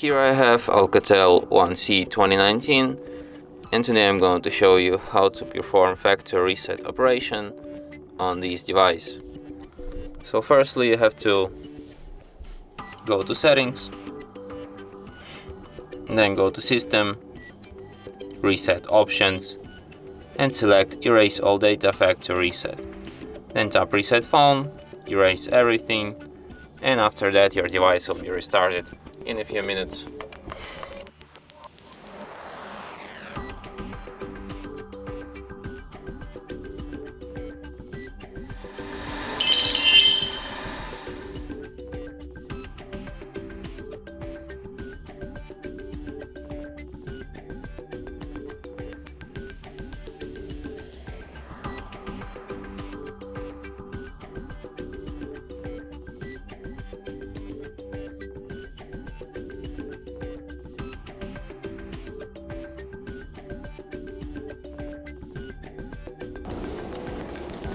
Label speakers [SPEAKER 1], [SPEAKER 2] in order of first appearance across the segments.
[SPEAKER 1] Here I have ALCATEL 1C 2019, and today I'm going to show you how to perform factory reset operation on this device. So firstly you have to go to settings, then go to system, reset options, and select erase all data factory reset. Then tap reset phone, erase everything, and after that your device will be restarted in a few minutes.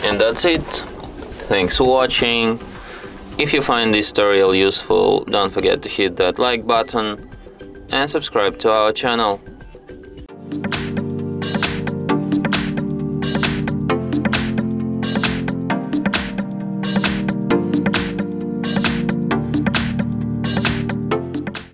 [SPEAKER 1] And that's it. Thanks for watching. If you find this tutorial useful, don't forget to hit that like button and subscribe to our channel.